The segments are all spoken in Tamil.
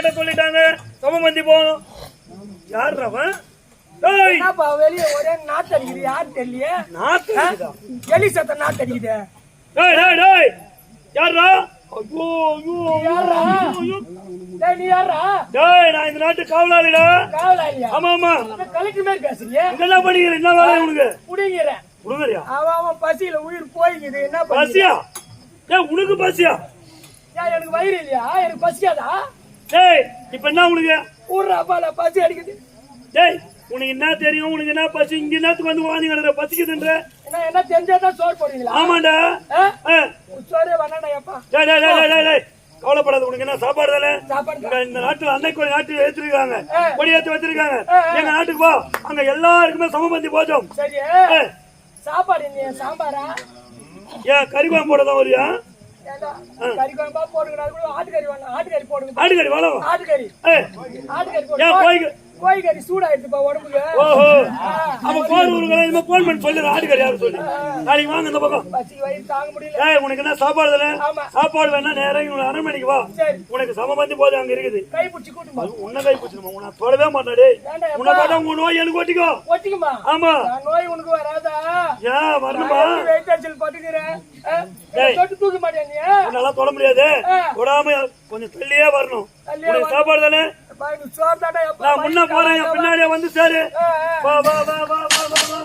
கிட்ட சொல்லிட்டாங்க சமமந்தி போகணும். யார் அவன்? வெளியே ஒரே நாட்டு அடிக்குது, யாரு தெரியல. நாட்டு எலி சத்த நாட்டு அடிக்குது. யாரா? ஐயோ யாரா? நீ யாரா? நான் இந்த நாட்டு காவலாளிடா. காவலாளியா? ஆமா ஆமா. கலெக்டர் மாதிரி பேசுறீங்க. என்ன பண்ணிக்கிறேன்? என்ன வேலை உனக்கு? புடிங்கிறேன். புடுங்கறியா? அவன் பசியில உயிர் போய்க்குது. என்ன பசியா? உனக்கு பசியா? எனக்கு வயிறு இல்லையா? எனக்கு பசியாதா? இப்ப என்ன உனக்கு? ஊர்றாப்பால பசி அடிக்குது. உனக்கு என்ன தெரியும்? உனக்கு என்ன பசி? இங்க என்னத்துக்கு வந்து வாங்கிக்கிற பசிக்குதுன்ற? என்ன தெரிஞ்சாதான் சோறு போடுறீங்களா? ஆமாண்டா. சோறு வேணாடாப்பா. கவலைப்படாது. உனக்கு என்ன சாப்பாடு தானே? இந்த நாட்டுல அன்னைக்கு ஒரு நாட்டு ஏற்றிருக்காங்க, கொடி ஏற்றி வச்சிருக்காங்க. எங்க நாட்டுக்கு போ, அங்க எல்லாருக்குமே சமபந்தி போச்சோம். சரி, சாப்பாடு சாம்பாரா? ஏன் கறி குழம்பு போடதான் வரியா? கறி குழம்பா போடுங்க. ஆட்டுக்கறி வேணும். ஆட்டுக்கறி போடுங்க. ஆட்டுக்கறி வேணும். ஆட்டுக்கறி போடுங்க. கோழிக்கறி சூடாயிடுப்பா உடம்புக்கு. ஓஹோ, அப்ப போன் போன் பண்ணி சொல்லிடுற ஆட்டுக்கறி யாரும் சொல்லி நாளைக்கு வாங்க இந்த பக்கம். வயிறு தாங்க முடியல. உனக்கு என்ன சாப்பாடு தானே? சாப்பாடு வேணா நேரம் அரண்மனைக்கு வா. உனக்கு சமபந்தி போது அங்க இருக்குது. கை பிடிச்சி கூட்டுமா? உன்ன கை பிடிச்சிருமா? உன்னை தொடவே மாட்டாடே. உன்னை பார்த்தா உங்க நோய் எனக்கு ஒட்டிக்கோ. ஒட்டிக்குமா? ஆமா. நோய் உனக்கு வராதா? ஏன் வரணுமா? வெயிட்டாச்சல் பட்டுக்கிறேன். தொட்டு தூக்க மாட்டேன். நீ உன்னால தொட முடியாது. தொடாம கொஞ்சம் தள்ளியே வரணும். உனக்கு சாப்பாடு தானே? நான் முன்ன போறேன், பின்னாடியே வந்து சேரு. வா வா வா வா வா வா.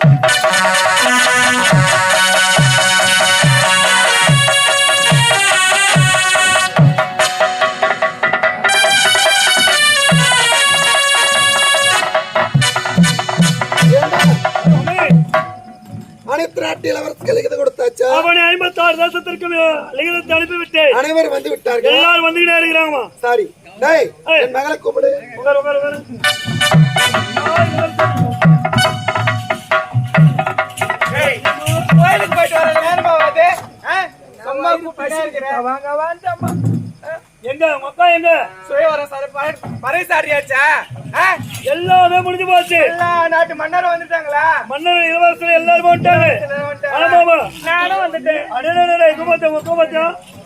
அனைத்து நாட்டு இளவரசர்களுக்கு கொடுத்தாச்சா? அவனை 56 தேசத்திற்கு லிகிதத்தை அனுப்பிவிட்டேன். அனைவரும் வந்து விட்டார்கள். எல்லாரும் வந்துகிட்டே இருக்கிறாங்க. சாரி, என் மகளை கூப்பிடு. கோயிலுக்கு போயிட்டு வர நேரமா வந்து அம்மா கூப்பிட்டே இருக்கிறேன். வாங்க வாண்டம்மா. எங்க மக்கா? எங்க பறைசாரியாச்சா? எல்லாமே முடிஞ்சு போச்சு. எல்லா நாட்டு மன்னரும் வந்துட்டாங்களா? மன்னர் இளவரசர் எல்லாரும் வந்துட்டாங்க. ஆமாமா, நானும் வந்துட்டேன்.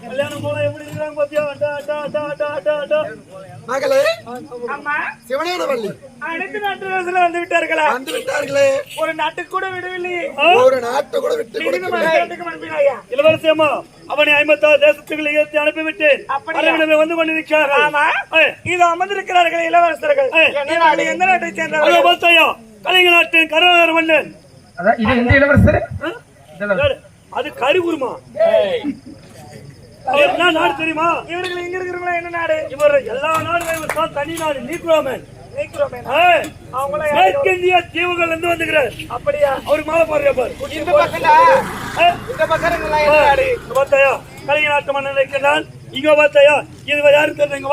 கல்யாணம் போல எப்படி இருக்காங்க பாத்தியா? மகளே, அம்மா சிவனேனவள்ளி அனைத்து நாட்டு அரசுல வந்து விட்டார்களா? வந்து விட்டார்களே. ஒரு நாட்டுக்கு கூட விடவில்லை. ஒரு நாட்டை கூட விட்டு இளவரசி அம்மா, அவனை 56 தேசத்துக்கு லிகிதத்தை அனுப்பிவிட்டேன். அரண்மனை வந்து கொண்டிருக்கிறார்கள். இது அமர்ந்திருக்கிறார்கள் இளவரசர்கள். எந்த நாட்டை சேர்ந்தவர்கள்? கலிங்க நாட்டின் கருணாகர மன்னன். இது இந்த இளவரசர். அது கரிகுருமா? என்ன நாடு தெரியுமா? இவர்கள் எங்க இருக்கிறவங்களா? என்ன நாடு? இவர் எல்லா நாடுகளும் தனி நாடு. நீக்குரோமேன். மேற்கிந்திய தீவுகள் இருந்து வந்துக்கிறார். அப்படியா? அவருக்கு மாலை போடுறியா பாரு. இந்த பக்கம் பார்த்தாயா? கலிங்க நாட்டு மன்னன் இருக்கிறான். இங்க பார்த்தாயா? இது யாரு தெரியுங்க?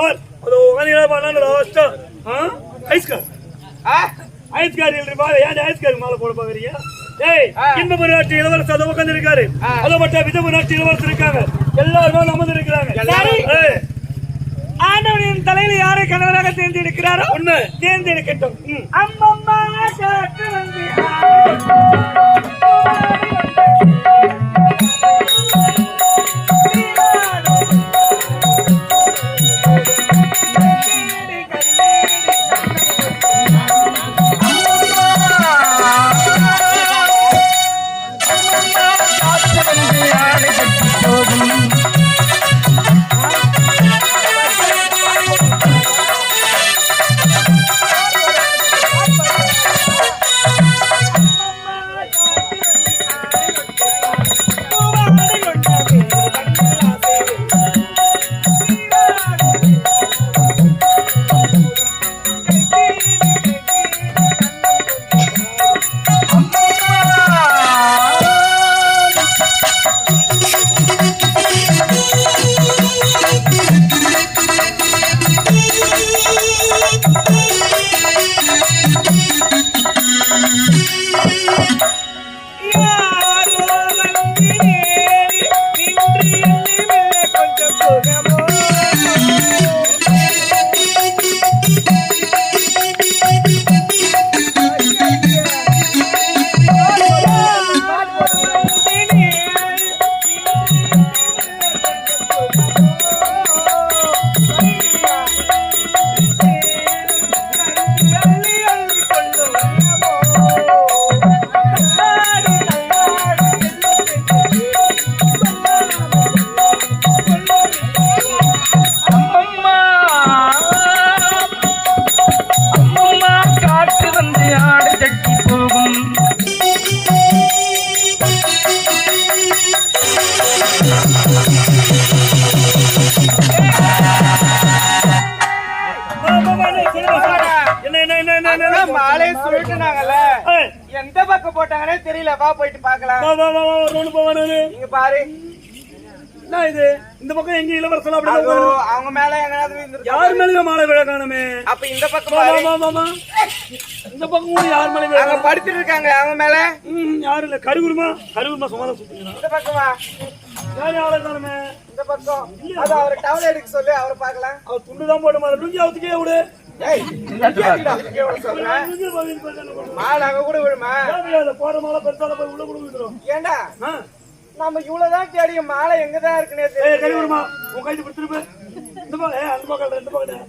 ஐஸ்கார் ஏன் ஐஸ்கார் மாலை போட பாக்குறீங்க? இன்ப நாட்டு இளவரசர் அதை உட்கார்ந்து இருக்காரு. அதை மட்டும் விதவு நாட்டு இளவரசர் இருக்காங்க. எல்லாரும் அமர்ந்து இருக்கிறாங்க. ஆண்டவனின் தலையில யாரை கணவராக தேர்ந்தெடுக்கிறாரோ உண்மை தேர்ந்தெடுக்கட்டும். அம்மம்மா காட்டு வந்து என்ன என்ன என்ன என்ன என்ன அக்கா, மாலையை சுருட்டுனாங்கல்ல, ஏய், எந்த பக்கம் போட்டாங்கன்னே தெரியல. வா போயிட்டு பார்க்கலாம். வா வா வா வா ஒண்ணு போவானு இங்க பாரு. என்ன இது இந்த பக்கம் எங்க இளவரசன் அப்படி அதோ, உட்கார்ந்து- அவங்க மேல எங்கனாவது விழுந்திருக்கும். யார் மேலயும் மாலை விழா காணுமே அப்ப இந்த பக்கம் வா, பாரு. வா, வா, வா. இந்த பக்கம் யார் மேலே விழா அங்க படுத்துட்டு இருக்காங்க அவங்க மேல. யாரும் இல்ல கருகுருமா சும்மா தான் சுத்துறா இந்த பக்கமா? யார் யாரை காணுமே இந்த பக்கம். அது அவர் டவல் எடுக்க சொல்லு, அவரை பார்க்கலாம். அவர் துண்டுதான் போட மாதிரி லுங்கி அவத்துக்கே விடு ஏய், எதுக்குடா இங்க வர சொல்ற? லுங்கி பதில் பண்ணு. மாலை அங்க கூட விழுமா? தேவையில்ல, போற மாலை பெருசால போய் உள்ள கூட விட்டுரும் ஏண்டா நம்ம இவ்வளவுதான் தேடி மாலை எங்கதான் இருக்குன்னே ஏய் தெரியல. கருகுருமா உன் கைட்டு பிடிச்சிருப்ப இந்த பக்கம் அந்த பக்கம் இந்த பக்கம்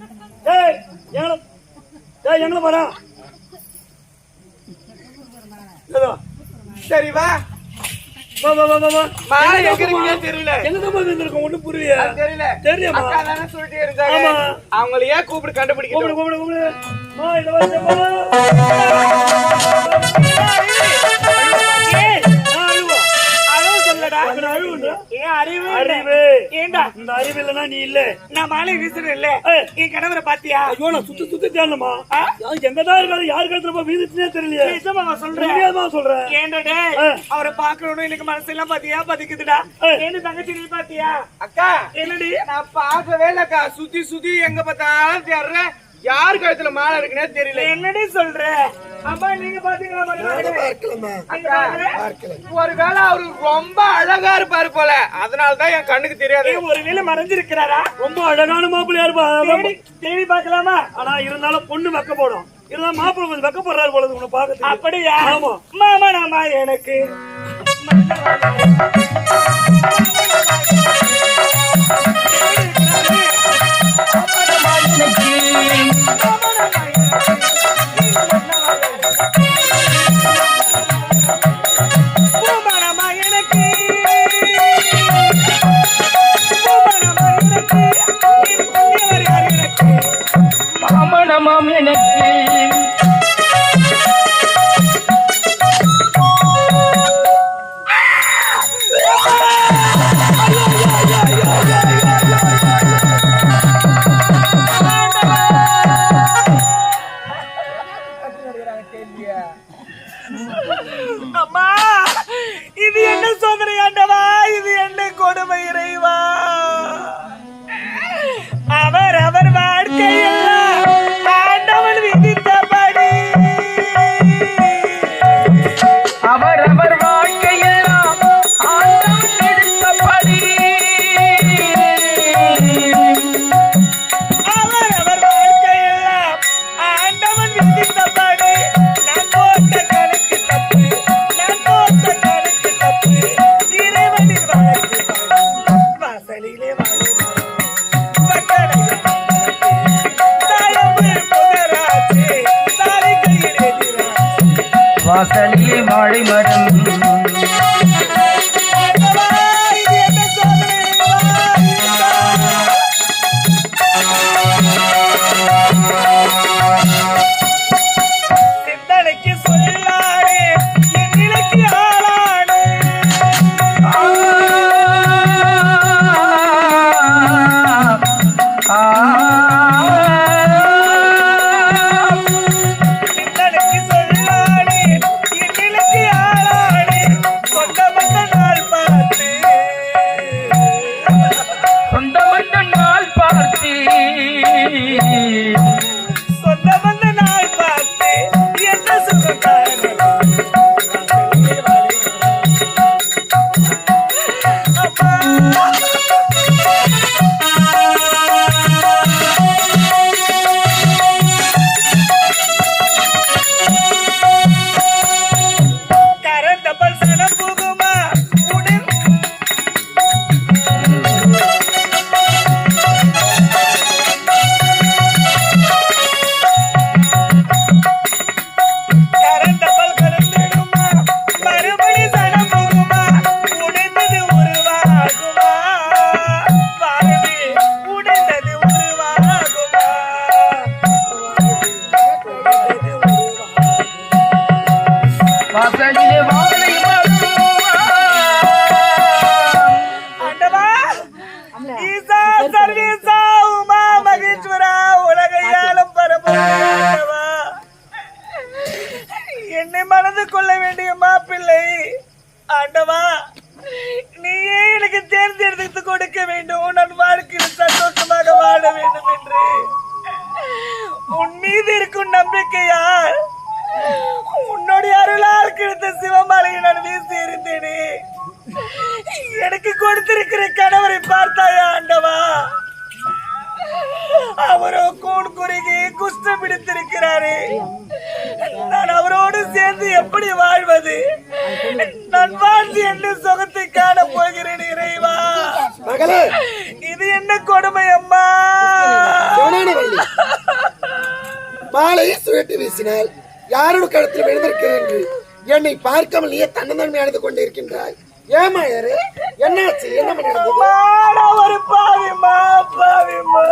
ஏய் எங்களை பாரா சரி வா. வா வா வா வா வா மாலை எங்க இருக்குன்னே தெரியல. எங்கதான் போய் வந்திருக்கோம் ஒண்ணும் புரியல தெரியல. தெரியுமா அக்கா தானே சொல்லிட்டே இருந்தாங்க. ஆமா. அவங்கள ஏன் கூப்பிட்டு கண்டுபிடிக்கணும்? கூப்பிடு கூப்பிடு கூப்பிடு இந்த வருஷம் இந்த அறிவு இல்லனா நீ இல்ல. நான் மாலை வீசுறேன் இல்ல, என் கணவரை பாத்தியா? ஐயோ நான் சுத்தி தேடணுமா எங்கதான் இருக்காரு யாரு கழுத்துல வீதுச்சுனே தெரியலையே. நிஜமா சொல்றேன். தெரியாதமா சொல்றேன். ஏண்டடே அவரை பாக்கணும்னு எனக்கு மனசெல்லாம் பாத்தியா பதிக்குதுடா. என்ன தங்கச்சி நீ பாத்தியா? அக்கா என்னடி? நான் பார்க்கவே இல்லக்கா. சுத்தி சுத்தி எங்க பார்த்தாலும் தேடுறேன். யார் கழுத்துல மாலை இருக்குன்னே தெரியல. என்னடி சொல்ற? அம்மா நீங்க பாத்தீங்களா? பார்க்கலம்மா அக்கா பார்க்கல. ஒருவேளை அவரு ரொம்ப அழகா இருப்பாரு போல, அதனாலதான் என் கண்ணுக்கு தெரியாது. ஒரு நிலை மறைஞ்சிருக்கிறாரா? ரொம்ப அழகான மாப்பிள்ளையா இருப்பா. தேடி பாக்கலாமா? ஆனா இருந்தாலும் பொண்ணு வெக்க போடும். இருந்தாலும் மாப்பிள்ளை கொஞ்சம் வெக்க போடுறாரு போல உன்னை பாக்க. அப்படியா? ஆமா. மாமா நாமா எனக்கு மாமனமாம் எனக்கு அம்மா, இது என்ன சோதனை ஆண்டவா? இது என்ன கொடுமை இறைவா? அவர் அவர் வாழ்க்கையில் ஆண்டவன் விதித்தபடி அவர் அவர் வாழ்க்கையெல்லாம் ஆண்டவன் எடுத்தபடி அவர் அவர் வாழ்க்கையில் ஆண்டவன் விதித்தபடி நான் போட்ட கணக்கு தப்பு, நான் போட்ட கணக்கு தப்பு. இறைவனின் வாழ்க்கை வாசலிலே வாழும் வாசலிலே வாழை மரம் சிந்தனைக்கு சொல்லாடே என் நிலைக்கு ஆளானே. சிந்தனைக்கு சொல்லாடே என் நிலைக்கு ஆளானே. சொந்த பந்த நாள் பார்த்து சொந்த வந்த நாள் பார்த்தி சொந்த பந்த நாள் பார்த்து என்ன சுகத்தானே. கரந்த பல்சன புகுமா உடன் இருக்கும் நம்பிக்கையால் உன்னுடைய அருளால் கிடைத்த சிவமாலையை நான் வீசி இருந்தேனே. எனக்கு கொடுத்திருக்கிற கணவரை பார்த்தாயா ஆண்டவா? அவரோ கூண் குறுகி குஷ்டம் பிடித்திருக்கிறாரே. நான் அவரோடு சேர்ந்து எப்படி வாழ்வது? நான் வாழ்ந்து என்ன சுகத்தை காண போகிறேன் இறைவா? மகளே, இது என்ன கொடுமை அம்மா? சோனானவல்லி, மாலையை சுழட்டி வீசினால் யாரோட கழுத்தில் விழுந்திருக்கிறது என்று என்னை பார்க்காமல் நீயே தன்னந்தன்மை அடைந்து கொண்டிருக்கின்றாய். ஏமாயரு, என்னாச்சு? என்ன நடந்தது? ஒரு பாவிமா பாவிமா.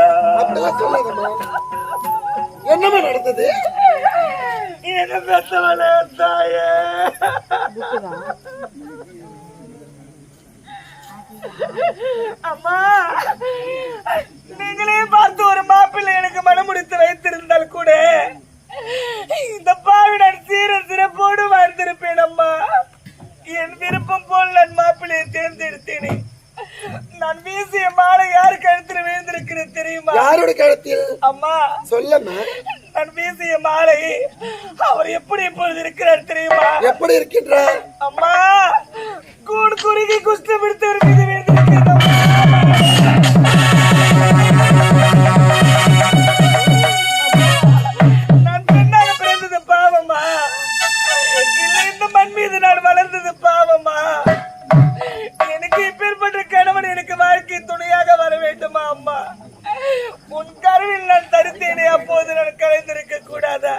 அப்படிலாம் சொல்லாதம்மா. என்னமா நடந்தது? என்ன பெத்தவள தாயே, அம்மா நீங்களே பார்த்து ஒரு மாப்பிள்ளை எனக்கு மனம் முடித்து வைத்திருந்தால் கூட இந்த பாவி நான் சீர சிறப்போடு வாழ்ந்திருப்பேன் அம்மா. என் விருப்பம் போல் நான் மாப்பிள்ளையை தேர்ந்தெடுத்தேனே. நான் வீசிய மாலை யாரு கழுத்தில் விழுந்திருக்கிறேன் தெரியுமா? யாரோட கழுத்தில்? அம்மா சொல்லம்மா. நான் வீசிய மாலை அவர் எப்படி இப்பொழுது இருக்கிறார் தெரியுமா? எப்படி இருக்கின்றார்? அம்மா கூடு குறுகி குஷ்டம் பிடித்தவர் மீது விழுந்திருக்கிறது அம்மா. நான் பெண்ணாக பிறந்தது பாவமா, இல்லை இந்த மண் மீது நான் வளர்ந்தது பாவமா? எனக்கு இப்பேற்பட்ட கணவன் எனக்கு வாழ்க்கை துணையாக வர வேண்டுமா அம்மா? உன் கருவில் நான் தருத்தேனே, அப்போது நான் கலைந்திருக்க கூடாதா?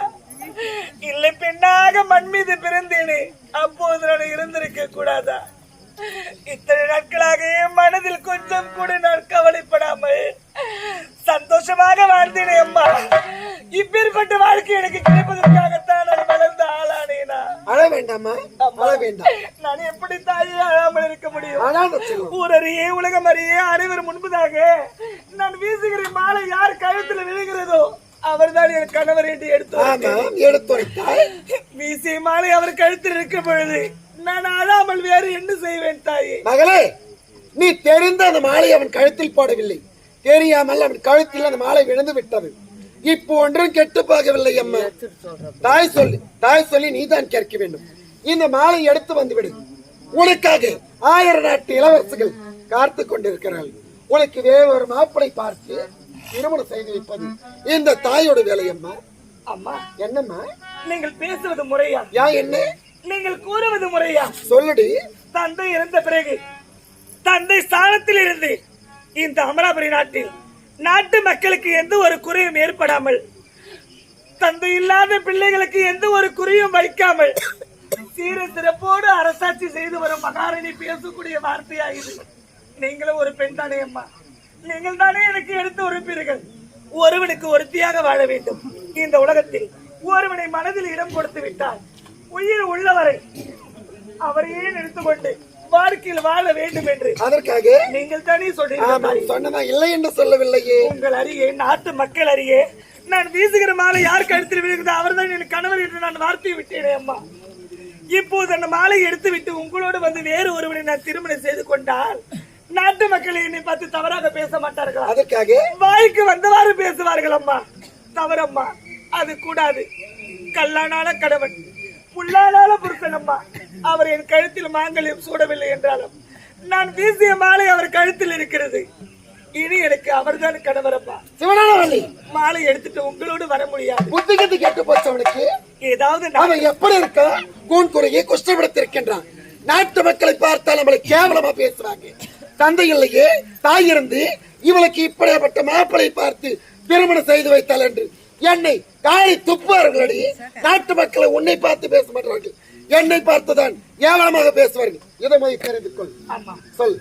இல்லை பெண்ணாக மண் மீது பிறந்தேனே, அப்போது நான் இருந்திருக்க கூடாதா? இத்தனை நாட்களாக என் மனதில் கொஞ்சம் கூட நான் கவலைப்படாமல் சந்தோஷமாக வாழ்ந்தேனே அம்மா. இப்பேற்பட்ட வாழ்க்கை எனக்கு கிடைப்பதற்காகத்தான் நான் வளர்ந்த ஆளானேனா? அழ வேண்டாமா, அழ வேண்டாம். நான் எப்படி தாயே அழாமல் இருக்க முடியும்? அழாத செல்வம். ஊரறியே உலகம் அறியே அனைவரும் முன்பதாக நான் வீசுகிற மாலை யார் கழுத்துல விழுகிறதோ அவர்தான் என் கணவர் என்று எடுத்துரைத்தாய். வீசிய மாலை அவர் கழுத்தில் இருக்கும் பொழுது நான் அழாமல் வேறு என்ன செய்வேன் தாயே? மகளே, நீ தெரிந்த அந்த மாலை அவன் கழுத்தில் போடவில்லை, தெரியாமல் அவன் கழுத்தில் அந்த மாலை விழுந்து விட்டது. இப்போ ஒன்றும் கெட்டு போகவில்லை அம்மா. தாய் சொல்லி நீதான் கேட்க வேண்டும். இந்த மாலை எடுத்து வந்து விடு. உனக்காக 1000 நாட்டு இளவரசிகள் காத்து கொண்டிருக்கிறார்கள். உனக்கு வேறு ஒரு மாப்பிளை பார்த்து திருமணம் செய்து வைப்பது இந்த தாயோட வேலை அம்மா. அம்மா என்னம்மா நீங்கள் பேசுவது முறையா? யா என்ன நீங்கள் கூறுவது முறையா? சொல்லுடி. தந்தை இறந்த பிறகு தந்தை ஸ்தானத்தில் இருந்து இந்த அமராபுரி நாட்டில் நாட்டு மக்களுக்கு எந்த ஒரு குறையும் ஏற்படாமல், தந்தை இல்லாத பிள்ளைகளுக்கு எந்த ஒரு குறையும் வைக்காமல் சீர சிறப்போடு அரசாட்சி செய்து வரும் மகாராணி பேசக்கூடிய வார்த்தையா இது? நீங்களும் ஒரு பெண் தானே அம்மா? நீங்கள் தானே எனக்கு எடுத்து உரைப்பீர்கள். ஒருவனுக்கு ஒருத்தியாக வாழ வேண்டும் இந்த உலகத்தில். ஒருவனை மனதில் இடம் கொடுத்து விட்டால் உயிர் உள்ளவரை அவரையே நினைத்துக் கொண்டு வாழ்க்கையில் வாழ வேண்டும் என்று அதற்காக நீங்கள் தானே சொல்றீங்க. சொன்னதா இல்லை என்று சொல்லவில்லையே. உங்கள் அறியே, நாட்டு மக்கள் அறியே, நான் வீசுகிற மாலை யார் கழுத்தில் விழுகிறது அவர்தான் என் கணவர் என்று நான் வார்த்தை விட்டேனே அம்மா. இப்போது அந்த மாலையை எடுத்து விட்டு உங்களோடு வந்து வேறு ஒருவனை நான் திருமணம் செய்து கொண்டால் நாட்டு மக்கள் என்னை பார்த்து தவறாக பேச மாட்டார்கள். அதற்காக வாய்க்கு வந்தவாறு பேசுவார்கள் அம்மா. தவறம்மா, அது கூடாது. கல்லானால கணவன், புல்லானால புருஷன் அம்மா. அவர் என் கழுத்தில் மாங்கல்யம் சூடவில்லை என்றாலும் நான் வீசிய மாலை அவர் கழுத்தில் இருக்கிறது. இனி எனக்கு அவர்தான் கணவர் அம்மா. சிவனானவல்லி, மாலை எடுத்துட்டு உங்களோடு வர முடியாது. புத்திகத்து கேட்டு போச்சு அவனுக்கு. ஏதாவது அவன் எப்படி இருக்கா? கூன் குறையை குஷ்டப்படுத்திருக்கின்றான். நாட்டு மக்களை பார்த்தால் நம்மளை கேவலமா பேசுவாங்க. தந்தை இல்லையே, தாய் இருந்து இவளுக்கு இப்படிப்பட்ட மாப்பிளை பார்த்து திருமணம் செய்து வைத்தாள் என்று என்னை காலை துப்புவார்களடி. நாட்டு மக்களை உன்னை பார்த்து பேச மாட்டார்கள், என்னை பார்த்துதான் ஏவலமாக பேசுவார்கள். இதை மாதிரி தெரிந்து கொள். ஆமா, சொல்.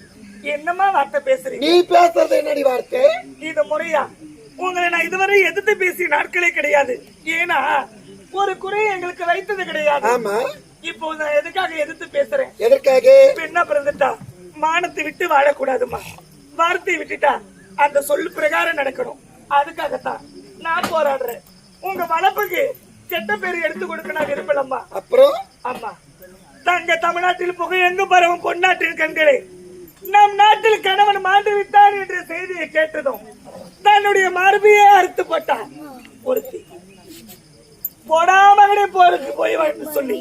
என்னமா வார்த்தை பேசுறீங்க? நீ பேசுறது என்னடி வார்த்தை? இது முறையா? உங்களை நான் இதுவரை எதிர்த்து பேசிய நாட்களே கிடையாது. ஏன்னா ஒரு குறையை எங்களுக்கு வைத்தது கிடையாது. ஆமா, இப்போ நான் எதுக்காக எதிர்த்து பேசுறேன்? எதற்காக? பெண்ணா பிறந்துட்டா மானத்தை விட்டு வாழக்கூடாதுமா. வார்த்தை விட்டுட்டா அந்த சொல்லு பிரகாரம் நடக்கணும். அதுக்காகத்தான் நான் போராடுறேன். உங்க வளர்ப்புக்கு கெட்ட பேர் எடுத்து கொடுக்க நான் விரும்பலம்மா. அப்புறம்? ஆமா, தங்க தமிழ்நாட்டில் புகை எங்கும் பரவும் பொன்னாட்டின் கண்களே, நம் நாட்டில் கணவன் மாண்டு விட்டார் என்ற செய்தியை கேட்டதும் தன்னுடைய மார்பையே அறுத்து போட்டார் ஒருத்தி. போடாமகனே போருக்கு போய் என்று சொல்லி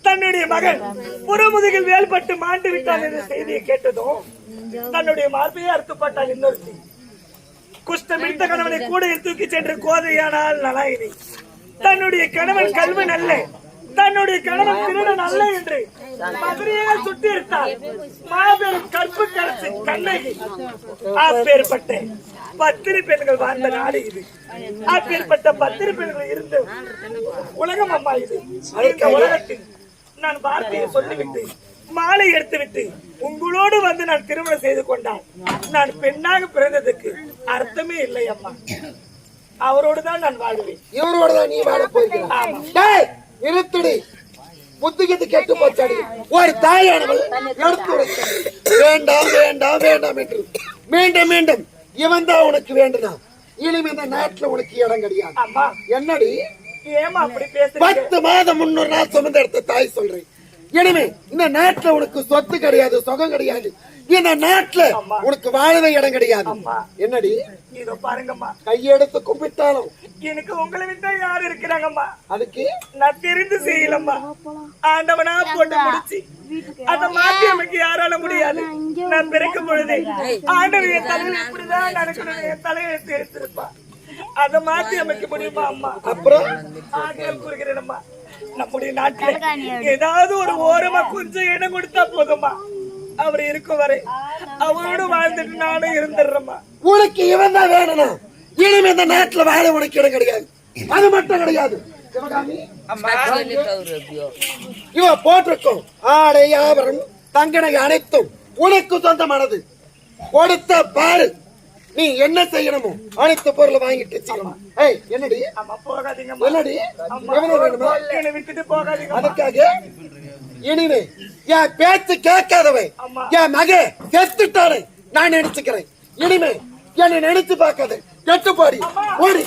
தன்னுடைய மகன் புறமுதுகில் வேல்பட்டு மாண்டு விட்டான் என்ற செய்தியை கேட்டதும் தன்னுடைய மார்பையை அறுத்துப்பட்டால் இன்னொருத்தி குஷ்டம் பிடித்த கணவனை கூட தூக்கி சென்று கோதையானால் நலாயினி தன்னுடைய கணவன் கல்வன் அல்ல தன்னுடைய கணவன் திருடன் அல்ல என்று மதுரையை சுட்டி எடுத்தார் மாபெரும் கற்பு கரசு கண்ணகி அப்பேற்பட்ட பத்திரி பெண்கள் வாழ்ந்த நாடு இது அப்பேற்பட்ட பத்திரி பெண்கள் இருந்து உலகம் அம்மா இது இந்த உலகத்தில் நான் வார்த்தையை சொல்லிவிட்டு மாலை எடுத்துவிட்டு உங்களோடு வந்து நான் திருமணம் செய்து கொண்டால் நான் பெண்ணாக பிறந்ததுக்கு அர்த்தமே இல்லை அம்மா அவரோடுதான் நான் வாழ்வேன் இவரோடதான் நீ வாழ போகிறேன் நிறுத்துடி புத்திகிட்டு கெட்டு போச்சாடி ஒரு தாயானவள் எடுத்து வேண்டாம் வேண்டாம் வேண்டாம் என்று மீண்டும் மீண்டும் இவன் தான் உனக்கு வேண்டுதான் இனிமே இந்த நாட்டுல உனக்கு இடம் கிடையாது அம்மா என்னடி ஏமா அப்படி பேசுறீங்க 10 மாதம் 300 நாள் சுமந்த எடுத்த தாய் சொல்றேன் இனிமே இந்த நாட்டுல உனக்கு சொத்து கிடையாது சுகம் கிடையாது இந்த நாட்டுல உனக்கு வாழவே இடம் கிடையாது என்னடி இதோ பாருங்கம்மா கையெடுத்து கும்பிட்டாலும் எனக்கு உங்களை விட்டா யாரு இருக்கிறாங்கம்மா அதுக்கு நான் தெரிந்து செய்யலம்மா ஆண்டவனா போட்டு முடிச்சு அந்த மாத்தி அமைக்க யாரால முடியாது நான் பிறக்கும் பொழுது ஆண்டவர் என் தலையில் இப்படிதான் நடக்கணும் என் தலையெழுத்து எடுத்திருப்பா அதை மாத்தி அமைக்க முடியுமா அம்மா அப்புறம் ஆகியம் கூறுகிறேன்மா நம்முடைய நாட்டுல ஏதாவது ஒரு ஓரமா கொஞ்சம் இடம் கொடுத்தா போதுமா அவர் இருக்கும் வரை அவரோடு வாழ்ந்துட்டு நானும் இருந்துடுறேம்மா உனக்கு இவன் தான் வேணும் இனிமே இந்த நாட்டுல வாழ உனக்கு இடம் கிடையாது அது மட்டும் கிடையாது இவ போட்டிருக்கும் ஆடை ஆபரணம் தங்கநகை அனைத்தும் உனக்கு சொந்தமானது கொடுத்த பாரு நீ என்ன செய்யணுமோ அனைத்து பொருளை வாங்கிட்டு வச்சுக்கணும் என்னடி அம்மா போகாதீங்க என்னடி எவ்வளவு வேணுமா என்னை விட்டுட்டு போகாதீங்க அதுக்காக இனிமே என் பேச்சு கேட்காதவன் என் மக செத்துட்டானே நான் நினைச்சுக்கிறேன் இனிமே என்னை நினைச்சு பார்க்காத கெட்டு போடி ஓடி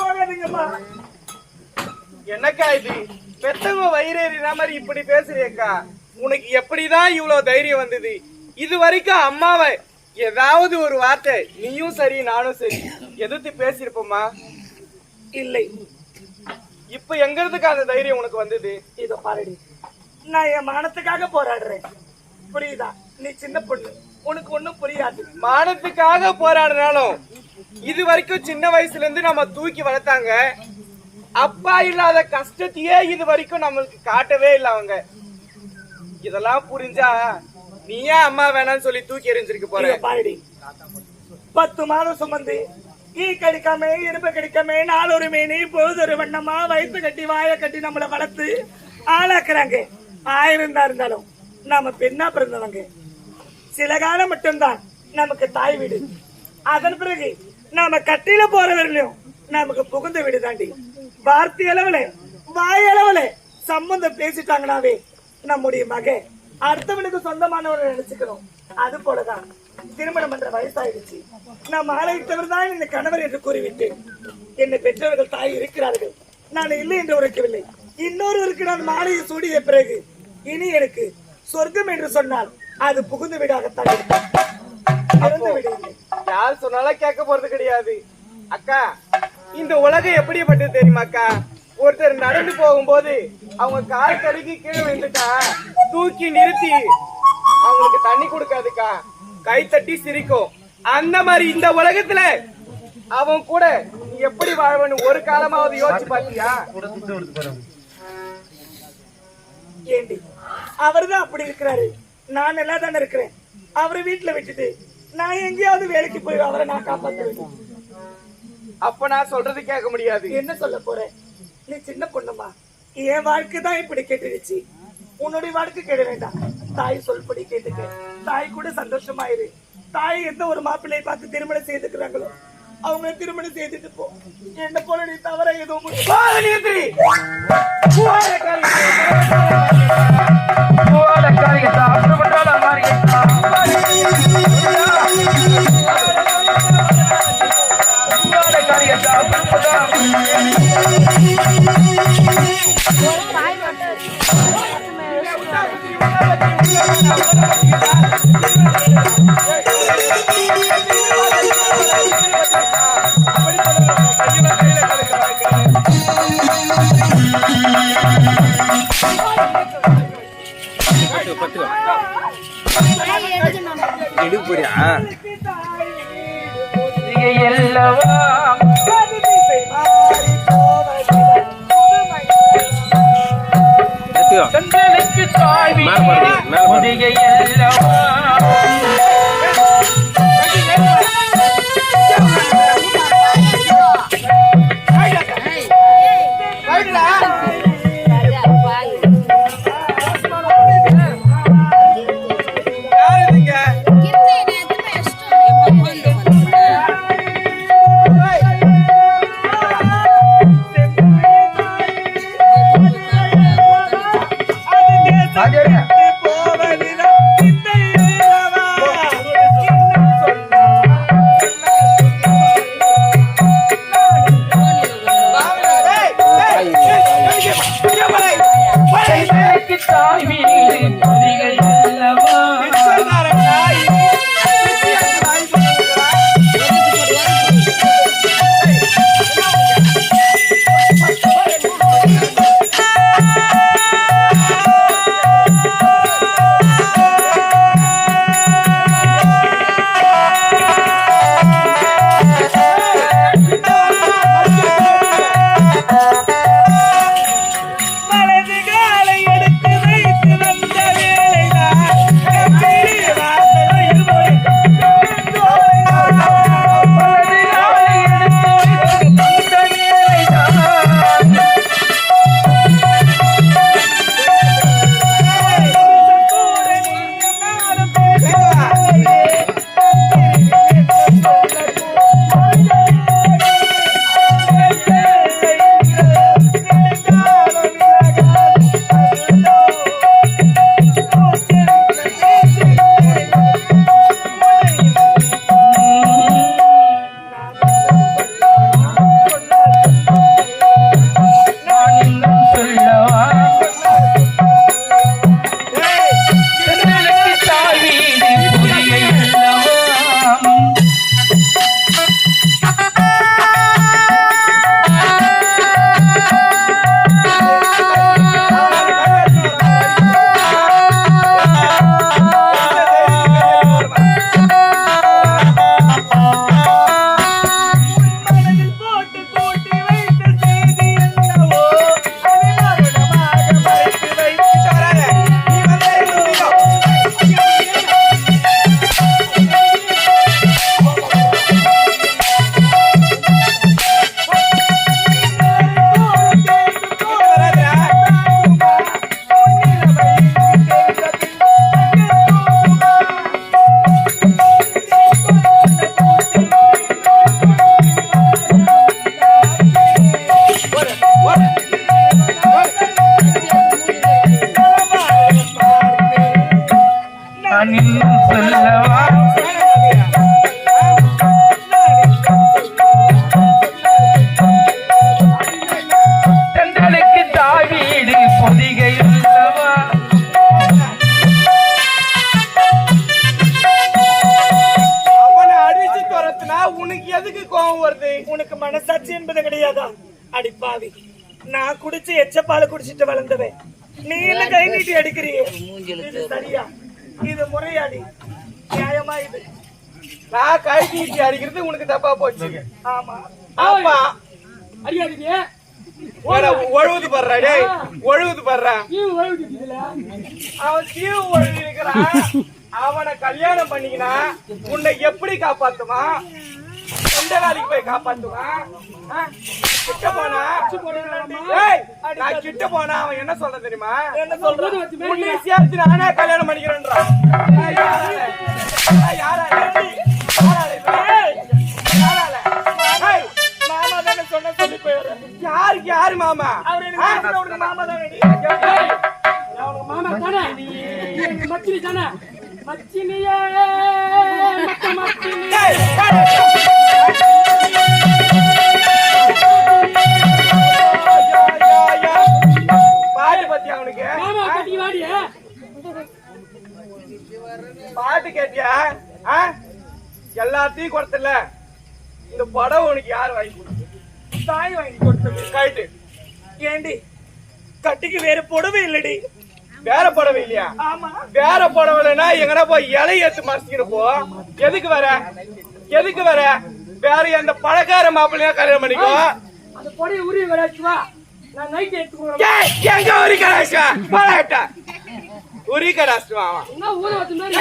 போகாதீங்கம்மா என்னக்கா இது பெத்தவங்க வயிறேறின மாதிரி இப்படி பேசுறியக்கா உனக்கு எப்படிதான் இவ்வளவு தைரியம் வந்தது இது வரைக்கும் அம்மாவை ஏதாவது ஒரு வார்த்தை நீயும் சரி நானும் சரி எதிர்த்து பேசிருப்போமா இல்லை இப்ப எங்க இருந்துக்கா அந்த தைரியம் உனக்கு வந்தது இதோ பாருடி நான் என் மானத்துக்காக போராடுறேன் புரியுதா நீ சின்ன பொண்ணு உனக்கு ஒண்ணும் புரியாது மானத்துக்காக போராடினாலும் இது வரைக்கும் சின்ன வயசுல இருந்து நம்ம தூக்கி வளர்த்தாங்க அப்பா இல்லாத கஷ்டத்தையே இது வரைக்கும் நம்மளுக்கு காட்டவே இல்லை அவங்க இதெல்லாம் புரிஞ்சா நீ ஏன் அம்மா வேணாம்னு சொல்லி தூக்கி எறிஞ்சிருக்க போற பாருடி 10 மாதம் சுமந்து ஈ கடிக்காம இரும்பு கடிக்காம நாளொரு மீனி பொழுதொரு வண்ணமா வயிற்று கட்டி வாய கட்டி நம்மளை வளர்த்து ஆளாக்குறாங்க 1000 தான் இருந்தாலும் நாம பெண்ணா பிறந்தவங்க சில காலம் மட்டும்தான் நமக்கு தாய் வீடு அதன் பிறகு நாம கட்டில போற வரலையும் நமக்கு புகுந்த வீடு தாண்டி வார்த்தை அளவுல வாய் அளவுல சம்பந்தம் பேசிட்டாங்கனாவே நம்முடைய மக அடுத்தவனுக்கு சொந்தமானவரை நினைச்சுக்கணும் அது போலதான் திருமணம் பண்ற வயசாயிடுச்சு நான் ஆலயத்தவர் தான் இந்த கணவர் என்று கூறிவிட்டேன் என்னை பெற்றவர்கள் தாய் இருக்கிறார்கள் நான் இல்லை என்று உரைக்கவில்லை இன்னொருவருக்கு நான் மாலையை சூடிய பிறகு இனி எனக்கு சொர்க்கம் என்று சொன்னால் அது புகுந்து வீடாகத்தான் யார் சொன்னாலும் கேட்க போறது கிடையாது அக்கா இந்த உலகம் எப்படிப்பட்டது தெரியுமா அக்கா ஒருத்தர் நடந்து போகும்போது அவங்க கால் கடுக்கி கீழே விழுந்துட்டா தூக்கி நிறுத்தி அவங்களுக்கு தண்ணி கொடுக்காதுக்கா கை தட்டி சிரிக்கும் அந்த மாதிரி இந்த உலகத்துல அவன் கூட நீ எப்படி வாழ்வன்னு ஒரு காலமாவது யோசிச்சு பாத்தியா ஏண்டி அவர்தான் அப்படி இருக்கிறாரு நான் நல்லா தானே இருக்கிறேன் அவரை வீட்டுல விட்டுட்டு நான் எங்கேயாவது வேலைக்கு போய் அவரை நான் காப்பாற்றுவேன் அப்ப நான் சொல்றது கேட்க முடியாது என்ன சொல்ல போறேன் நீ சின்ன பொண்ணுமா என் வாழ்க்கை தான் இப்படி கேட்டுடுச்சு உன்னுடைய வாழ்க்கை கேட வேண்டாம் தாய் சொல்படி கேட்டுக்க தாய் கூட சந்தோஷமாயிரு தாய் எந்த ஒரு மாப்பிள்ளையை பார்த்து திருமணம் செய்துக்கிறாங்களோ அவங்க திருமணம் செய்துட்டு போ என்ன போல நீ தவற எதுவும் அப்படி அல்லவா கண்களுக்கு தாய் பொதிகை அல்லவா தாய் வீடு பொதிகை அல்லவா உனக்கு மனசாட்சி என்பது கிடையாதா? அடிப்பாவி, நான் குடிச்சு எச்ச பாலை குடிச்சிட்டு வளர்ந்தவன், நீ என்ன கை நீட்டி அடிக்கிறிய? இது சரியா? இது முறையாடி? நியாயமா இது? நான் கை நீட்டி அடிக்கிறது உனக்கு தப்பா போச்சு. ஆமா ஆமா, அடிக்காதீங்க. ஒழுகுது படுறா, டேய் ஒழுகுது படுறா. அவன் தீவு ஒழுகி இருக்கிறான். அவனை கல்யாணம் பண்ணிக்கினா உன்னை எப்படி காப்பாத்துமா? எந்த வேலைக்கு போய் காப்பாத்துமா? கிட்ட போனா நான் கிட்ட போனா அவன் என்ன சொல்ற தெரியுமா? என்ன சொல்றது? உன்னை சேர்த்து நானே கல்யாணம் பண்ணிக்கிறேன்றான். மாமா தானே சொன்ன சொல்லி போயிடுறேன். யாருக்கு யாரு மாமா? அவரு மாமா தானே. மாமா தானே, மச்சினி தானே, மச்சினியே பாட்டு பத்தியா அவனுக்கு? பாட்டு கேட்டியா? எல்லாத்தையும் கொடுத்தல. இந்த படம் உனக்கு யாரு வாங்கி கொடுத்து? தாய் வாங்கி கொடுத்தது. கைட்டு ஏண்டி கட்டிக்கு வேற புடவை இல்லடி, வேற புடவை இல்லையா? வேற புடவைனா எங்கடா போய் இலை எடுத்து மறைச்சிக்கிட்டு போ. எதுக்கு வர வேற எந்த பழக்கார மாப்பிள்ளையா கல்யாணம் பண்ணிக்கோ. அந்த பொடியை உரிய வராச்சுவா நான் நைட் எடுத்துக்கோ. எங்க உரி கடாசுவா போராட்டா உரி கடாசுவா என்ன ஊர வந்து மாதிரி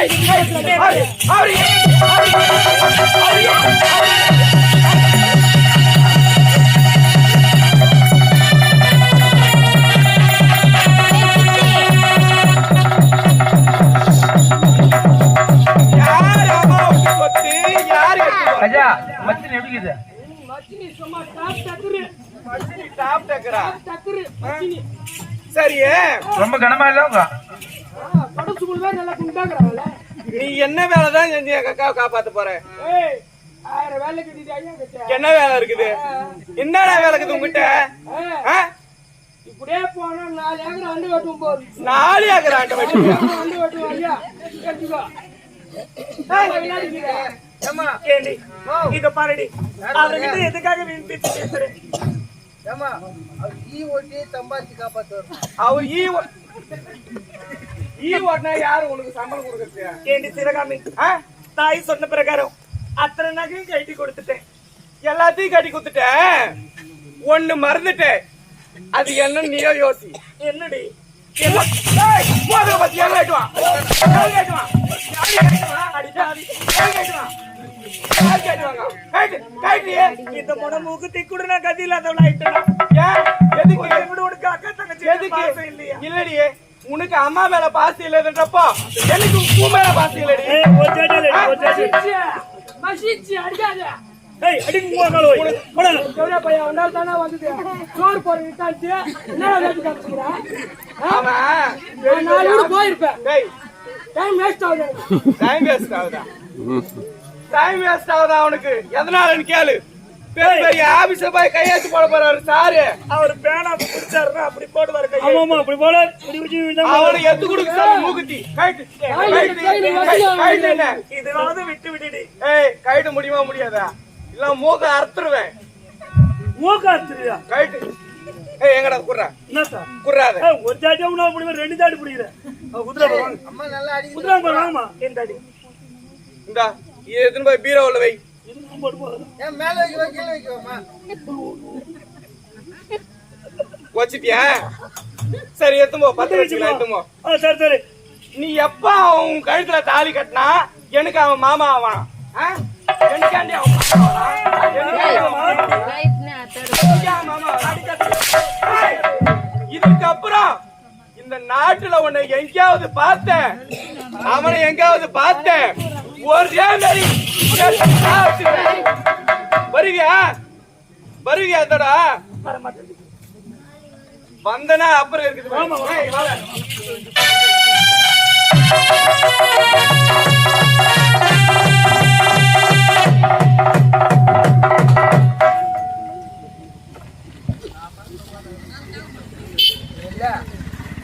ஐயா மச்சினி எப்படி இருக்குது? மச்சினி சும்மா டாப் டக்கரு டாப் டக்கரா? டக்கரு மச்சினி சரி, ரொம்ப கனமா இல்ல உங்க படத்துக்குள்ள வேற நல்லா குண்டாக்குறாங்கல்ல. நீ என்ன வேலைதான் செஞ்சு எங்க அக்காவை காப்பாத்த போற? ஏய் 1000 வேலை கட்டிட்டு ஐயா கிட்ட என்ன வேலை இருக்குது? என்னடா வேலை இருக்குது உங்ககிட்ட? இப்படியே போனா 4 ஏக்கர் அண்டு வெட்டும் போகுது. 4 ஏக்கர் ஆண்ட வெட்டுவியா? அண்டு வெட்டும் ஐயா எடுத்துக்கோ. இத பாருடி, அவர்கிட்ட எதுக்காக வீண் பேச்சு பேசுறேன்? அவர் ஈ ஓட்டினா யாரு உனக்கு சம்பளம் கொடுக்கறது? ஏண்டி சிவகாமி, தாய் சொன்ன பிரகாரம் அத்தனை நகையும் கட்டி கொடுத்துட்டேன். எல்லாத்தையும் கட்டி கொடுத்துட்டேன். ஒண்ணு மறந்துட்டேன். அது என்ன நீயோ யோசி. என்னடி இந்த முட மூக்குத்தி கூட நான் கதி இல்லாதவளா இல்லையா? இல்லடி, உனக்கு அம்மா மேல பாசி இல்லன்றப்போ எனக்கு உப்பு மேல பாசி இல்லடி. மசிச்சு அடிக்காத. ஏய் அடிங்க போடா எவ்வளவு பையன் உன்னால தானே வந்துட்டு சோறு போற விட்டாச்சு என்ன வேலை காமிச்சுக்கிறா? ஆமா, நான் 4 ஊர் போயிருப்பேன். டேய் டைம் வேஸ்ட் ஆகுது. டைம் வேஸ்ட் ஆகுதா உனக்கு? எதனாலன்னு கேளு. பெரிய ஆபீஸ்ல போய் கையெழுத்து போட போறாரு சாரு. அவர் பேனா பிடிச்சாருன்னா அப்படி போடுவாரு கை. ஆமாமா அப்படி போட அவனுக்கு எத்து கொடுக்க சொல்லு. மூக்குத்தி கைட்டு இதனால விட்டு விட்டுடி. ஏய் கைட்டு முடியுமா முடியாதா? இல்ல மூக்க அறுத்துருவேன். மூக்காத்துறியா கைட்டு. ஏய் எங்கடா குறா? என்னடா குறாத. ஒரு ஜாடி உன அப்படி 2 ஜாடி பிடிக்குற. குதிரை போறாங்க. அம்மா நல்லா அடி. குதிரை போறாங்கமா. எந்தடி? இந்தா இது எடுத்து போய் பீரோல வை. இதுக்கு போடு போற. ஏன் மேல வைக்க கீழ வைக்கோமா? வச்சிட்டியா? சரி எடுத்து போ. 10 வச்சுக்கலாம் எடுத்து போ. சரி நீ எப்ப அவன் கழுத்துல தாலி கட்டினா எனக்கு அவன் மாமா ஆவான். எனக்காண்டி அவன் இதுக்கப்புறம் இந்த நாட்டுல உன்னை எங்கேயாவது பார்த்தேன், அவனை எங்கேயாவது பார்த்தேன், ஒரே மாதிரி வருவியா? தடா வந்தனா அப்புறம் இருக்குது.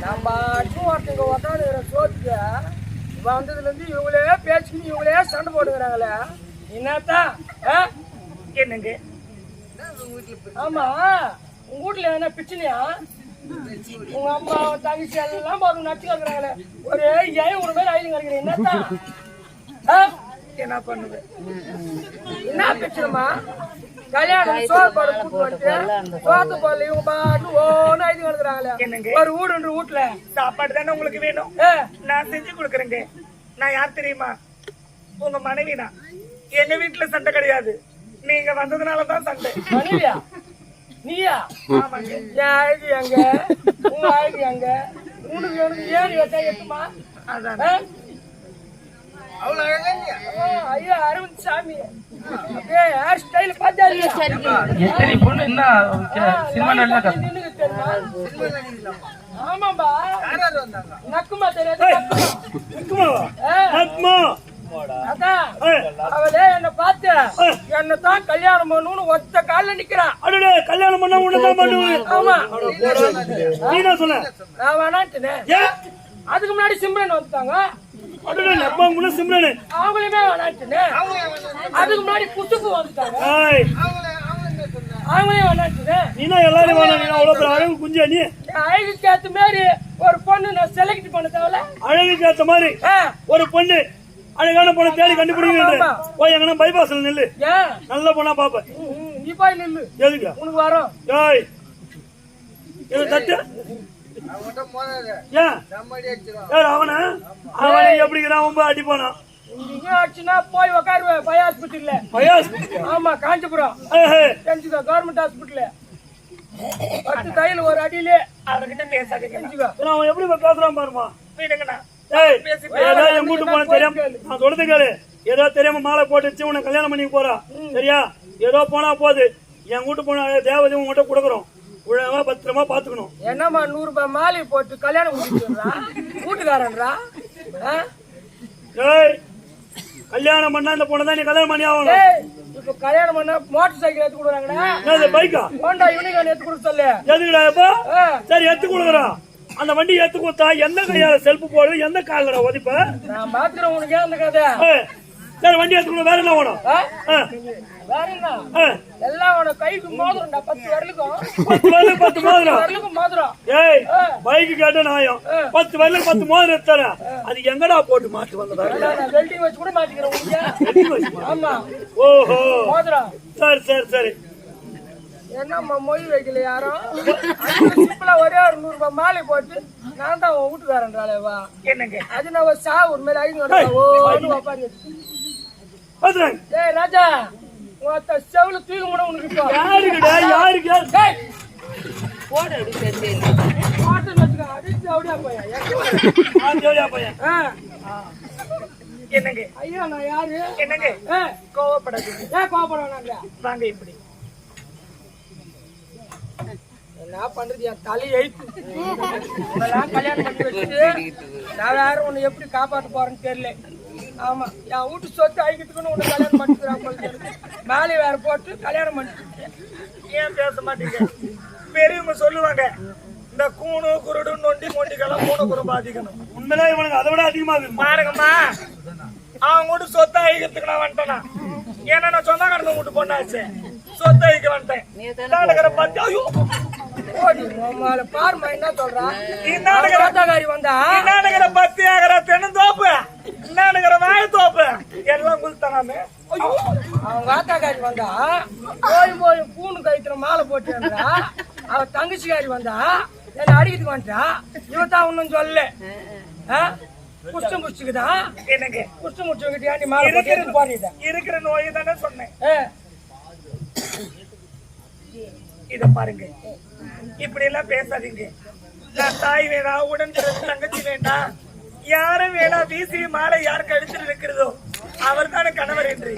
நம்ம ஒருத்தங்க உக்காந்துக்கிற சோத்துக்கு வந்ததுல இருந்து இவங்களே பேச்சுக்கிட்டு இவங்களே சண்டை போட்டுக்கிறாங்களே. என்னத்தான் என்னங்க? ஆமா உங்க வீட்டுல என்ன பிரச்சனையா? உங்க அம்மா தங்கச்சி எல்லாம் பாருங்க நச்சு கேக்குறாங்களே. ஒரு ஏன் ஒரு பேர் ஆயிலும் கிடைக்கிறேன். என்னத்தான் என்ன பண்ணுவேன்? என்ன பிரச்சனைமா? கல்யாணம் சோறு பாடு கூட்டு வந்து சோத்து பாடல இவங்க பாட்டு ஓன்னு ஐந்து கிடக்குறாங்களே. என்னங்க? ஒரு வீடு வீட்டுல சாப்பாடு தானே உங்களுக்கு வேணும், நான் செஞ்சு கொடுக்குறேங்க. நான் யார் தெரியுமா? உங்க மனைவி தான். எங்க வீட்டுல சண்டை கிடையாது, நீங்க வந்ததுனாலதான் சண்டை. மனைவியா? நீயா? என் அழகு எங்க? உங்க அழகு எங்க? உனக்கு உனக்கு ஏறி வச்சா எட்டுமா? அதான் அவ்வளவு அழகா ஐயா அரவிந்த் சாமி அப்படியே ஹேர் ஸ்டைல் பார்த்தா சரி பொண்ணு என்ன சினிமா நல்லா ஆமாம்பா. நக்குமா தெரியாது? அதான் அவளே என்ன பார்த்து என்னதான் கல்யாணம் பண்ணணும்னு ஒத்த கால நிக்கிறான். கல்யாணம் பண்ண உன்னதான் பண்ணுவேன். ஆமா நீ என்ன சொன்ன? நான் வேணான்ட்டேன். அதுக்கு முன்னாடி சிம்ரன் வந்துட்டாங்க. அவங்களுமே வேணான்ட்டேன். அதுக்கு முன்னாடி குசுப்பு வந்துட்டாங்க. அவங்களே வேணான்ட்டேன். நீ எல்லாரும் அழகு குஞ்சா? நீ அழகுக்கு ஏத்த மாதிரி ஒரு பொண்ணு நான் செலக்ட் பண்ண தேவையில்ல. அழகுக்கு ஏத்த மாதிரி ஒரு பொண்ணு அழகான பொண்ணை தேடி கண்டுபிடிங்க. போய் எங்கன்னா பைபாஸ்ல நில்லு, ஏன் நல்ல பொண்ணா பாப்ப. நீ போய் நில்லு, எதுக்கு உனக்கு வரும். ஏய் இது தட்டு ஏன் அவனை எப்படிங்கிறான் ரொம்ப அடிப்பானா? இங்க ஆச்சுன்னா போய் உக்காருவேன் பை ஹாஸ்பிட்டல்ல. ஆமா காஞ்சிபுரம் தெரிஞ்சுக்கோ, கவர்மெண்ட் ஹாஸ்பிட்டல். 10 தையல் ஒரு அடியிலே அவர்கிட்ட பேசாத தெரிஞ்சுக்கோ. அவன் எப்படி பேசுறான் பாருமா. போயிடுங்கண்ணா. ஏதோ என் கூட்டு போன தெரியாம நான் சொல்றது கேளு. ஏதோ தெரியாம மாலை போட்டுச்சு உன்னை கல்யாணம் பண்ணி போறா சரியா? ஏதோ போனா போகுது. என் கூட்டு போன தேவதை உங்ககிட்ட கொடுக்குறோம், ஒழுங்கா பத்திரமா பாத்துக்கணும். என்னம்மா 100 ரூபாய் மாலை போட்டு கல்யாணம் முடிச்சுடுறா வீட்டுக்காரன்றா? ஏய் கல்யாணம் பண்ணா இந்த பொண்ணை தான் நீ கல்யாணம் பண்ணி ஆகணும். இப்ப கல்யாணம் பண்ணா மோட்டர் சைக்கிள் எடுத்து கொடுக்குறாங்கடா. பைக்கா ஹோண்டா யூனிகார்ன் எடுத்து கொடுக்க சொல்லு. எதுக்குடா இப்ப? சரி எடுத்து கொடுக்குறான். அந்த வண்டி எடுத்து கொடுத்தா எந்த கையால செல்ஃபு போடுறது, எந்த காலடா உதைப்ப? நான் பாத்துக்கிறேன் உனக்கு அந்த கதை. சரி வண்டி எடுத்து கொடு. வேற என்ன வேணும்? வேற என்ன எல்லாம் உனக்கு கைக்கு மோதிரம்டா. 10 விரலுக்கும் 10 மோதிரம். விரலுக்கும் மோதிரம். ஏய் பைக்கு கேட்ட நாயம் 10 வரலுக்கு 10 மோதிரம் எடுத்தார. அது எங்கடா போட்டு மாட்டு வந்ததா? நான் வெல்டிங் வச்சு கூட மாட்டிக்கிறேன் உங்களுக்கு. ஆமா ஓஹோ மோதிரம். சரி சரி சரி. என்னம்மா மொழி வைக்கல யாரும்? சிம்பிளா ஒரே ஒரு 100 ரூபாய் மாலை போட்டு நான் தான் உன் வீட்டுக்காரன்றாளேவா? என்னங்க அது நான் ஒரு ஒரு மேல 500 உட்காந்து. ஏய் ராஜா உத்த செவுல தூக்க கூட உனக்கு இப்போ யாருக்குடா? யாருக்கு? போடு போட்டு வச்சுக்க. அடிச்சு அப்படியே போயா என்னங்க? ஐயா நான் யாரு? என்னங்க கோவப்படாது. ஏன் கோவப்படாங்க? வாங்க இப்படி என்ன பண்றது? என் தலை எழுத்து கல்யாணம் பண்ணி வச்சுட்டு நான் வேற உன்னை எப்படி காப்பாற்ற போறேன்னு தெரியல. ஆமா என் வீட்டு சொத்து அழிக்கிறதுக்குன்னு உன்னை கல்யாணம் பண்ணிக்கிறான். மேலே வேற போட்டு கல்யாணம் பண்ணிட்டு ஏன் பேச மாட்டீங்க? பெரியவங்க சொல்லுவாங்க இந்த கூணு குருடு நொண்டி மொண்டிக்கெல்லாம் கூணு குரு பாதிக்கணும். உண்மையிலே இவனுக்கு அதை விட அதிகமா பாருங்கம்மா, அவங்க வீட்டு சொத்தை அழிக்கிறதுக்கு நான் வந்துட்டேனா? ஏன்னா நான் சொந்தக்காரங்க வீட்டு பொண்ணாச்சு, சொத்தை அழிக்க வந்துட்டேன். பத்தி ஐயோ பாருமா என்ன சொல்றான்? வந்தா பத்தி ஆகிற தென்னந்தோப்பு, என்னங்கிற வாயத்தோப்பு எல்லாம் குளித்தானாமே. அவங்க ஆத்தாக்காரி வந்தா போய் பூணு கழிக்கிற மாலை போட்டு அவ தங்கச்சிக்காரி வந்தா என்ன அடிக்கிறதுக்கு வந்துட்டா. இவன் தான் ஒன்னும் சொல்லல. குஷ்டம் முடிச்சுக்குதான். என்னங்க குஷ்டம் முடிச்சுக்கிட்டியா? நீ மாலை போட்டு இருக்கிற நோய் தானே சொன்னேன். இத பாருங்க, இப்படி எல்லாம் பேசாதீங்க. நான் தாய் வேணாம், உடன் தங்கச்சி வேண்டாம், யாரும் வேணாம். வீசிய மாலை யார் கழுத்தில் இருக்கிறதோ அவர் தானே கணவர் என்று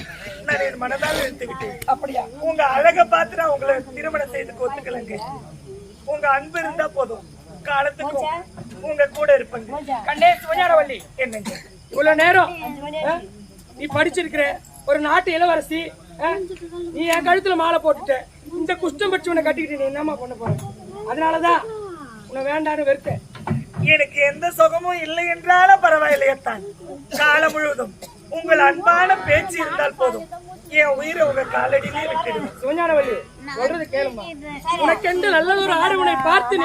நான் என் மனதால் எடுத்துக்கிட்டேன். அப்படியா? உங்க அழகை பார்த்து நான் உங்களை திருமணம் செய்து ஒத்துக்கலங்க. உங்க அன்பு இருந்தா போதும், காலத்துக்கும் உங்க கூட இருப்பேங்க. கண்ணே சுவஞானவல்லி, என்னங்க இவ்வளவு நேரம் நீ படிச்சிருக்கிற ஒரு நாட்டு இளவரசி, நீ என் கழுத்துல மாலை போட்டுட்ட. இந்த குஷ்டம் பற்றி உன்னை கட்டிக்கிட்டு நீ என்னமா பண்ண போற? அதனாலதான் உன்னை வேண்டான்னு வெறுத்தேன். எனக்கு எந்த சுகமும் இல்லை என்றாலும் பரவாயில்லையத்தான். காலம் முழுவதும் உங்கள் அன்பான பேச்சு இருந்தால் போதும், என் உயிரை உங்க காலடியிலே விட்டுடுவேன். சுவஞானவல்லி சொல்றது கேளுமா, உனக்கென்று நல்ல ஒரு ஆடவனை பார்த்து